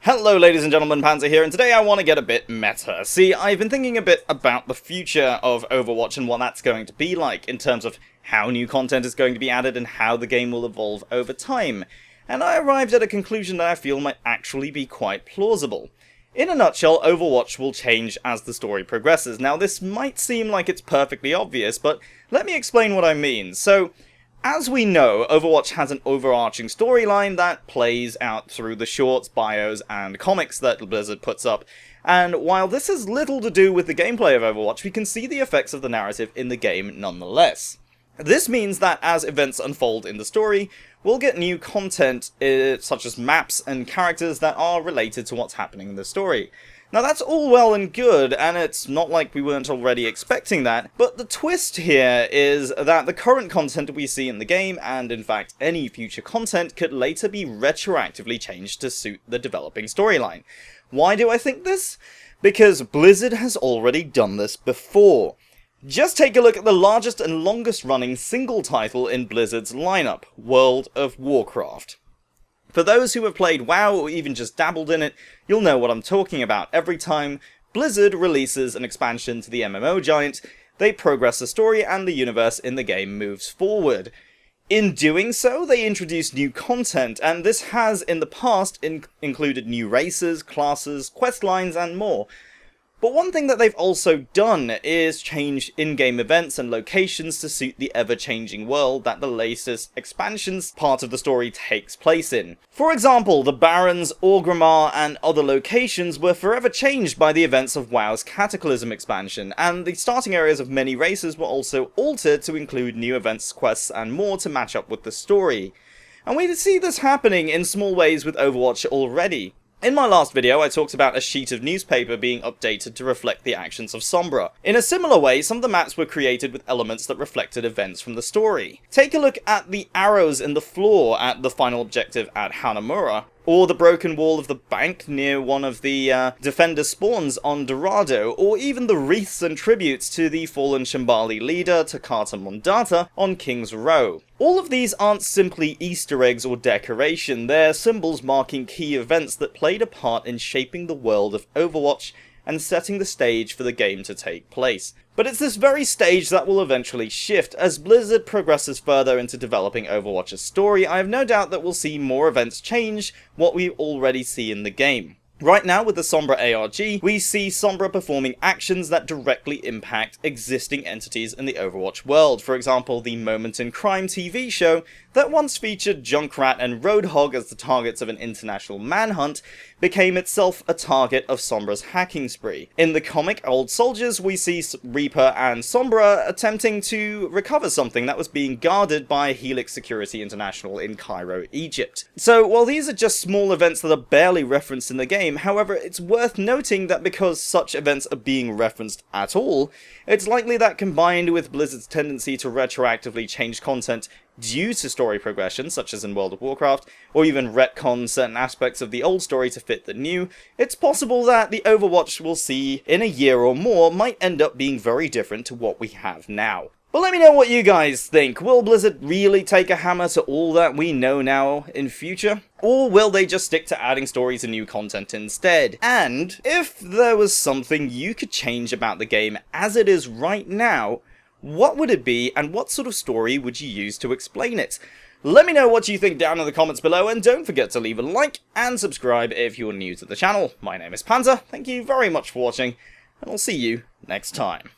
Hello ladies and gentlemen, Panzer here, and today I want to get a bit meta. See, I've been thinking a bit about the future of Overwatch and what that's going to be like in terms of how new content is going to be added and how the game will evolve over time. And I arrived at a conclusion that I feel might actually be quite plausible. In a nutshell, Overwatch will change as the story progresses. Now this might seem like it's perfectly obvious, but let me explain what I mean. So, as we know, Overwatch has an overarching storyline that plays out through the shorts, bios, and comics that Blizzard puts up, and while this has little to do with the gameplay of Overwatch, we can see the effects of the narrative in the game nonetheless. This means that as events unfold in the story, we'll get new content such as maps and characters that are related to what's happening in the story. Now that's all well and good, and it's not like we weren't already expecting that, but the twist here is that the current content we see in the game, and in fact any future content, could later be retroactively changed to suit the developing storyline. Why do I think this? Because Blizzard has already done this before. Just take a look at the largest and longest running single title in Blizzard's lineup, World of Warcraft. For those who have played WoW or even just dabbled in it, you'll know what I'm talking about. Every time Blizzard releases an expansion to the MMO giant, they progress the story and the universe in the game moves forward. In doing so, they introduce new content, and this has in the past included new races, classes, quest lines, and more. But one thing that they've also done is change in-game events and locations to suit the ever-changing world that the latest expansions part of the story takes place in. For example, the Barrens, Orgrimmar, and other locations were forever changed by the events of WoW's Cataclysm expansion, and the starting areas of many races were also altered to include new events, quests, and more to match up with the story. And we see this happening in small ways with Overwatch already. In my last video, I talked about a sheet of newspaper being updated to reflect the actions of Sombra. In a similar way, some of the maps were created with elements that reflected events from the story. Take a look at the arrows in the floor at the final objective at Hanamura, or the broken wall of the bank near one of the defender spawns on Dorado, or even the wreaths and tributes to the fallen Shambali leader Takata Mondata on King's Row. All of these aren't simply Easter eggs or decoration, they're symbols marking key events that played a part in shaping the world of Overwatch and setting the stage for the game to take place. But it's this very stage that will eventually shift. As Blizzard progresses further into developing Overwatch's story, I have no doubt that we'll see more events change what we already see in the game. Right now, with the Sombra ARG, we see Sombra performing actions that directly impact existing entities in the Overwatch world. For example, the Moment in Crime TV show that once featured Junkrat and Roadhog as the targets of an international manhunt became itself a target of Sombra's hacking spree. In the comic Old Soldiers, we see Reaper and Sombra attempting to recover something that was being guarded by Helix Security International in Cairo, Egypt. So, while these are just small events that are barely referenced in the game, however, it's worth noting that because such events are being referenced at all, it's likely that combined with Blizzard's tendency to retroactively change content due to story progression, such as in World of Warcraft, or even retcon certain aspects of the old story to fit the new, it's possible that the Overwatch we'll see in a year or more might end up being very different to what we have now. But let me know what you guys think. Will Blizzard really take a hammer to all that we know now in future? Or will they just stick to adding stories and new content instead? And if there was something you could change about the game as it is right now, what would it be, and what sort of story would you use to explain it? Let me know what you think down in the comments below, and don't forget to leave a like and subscribe if you're new to the channel. My name is Panzer, thank you very much for watching, and I'll see you next time.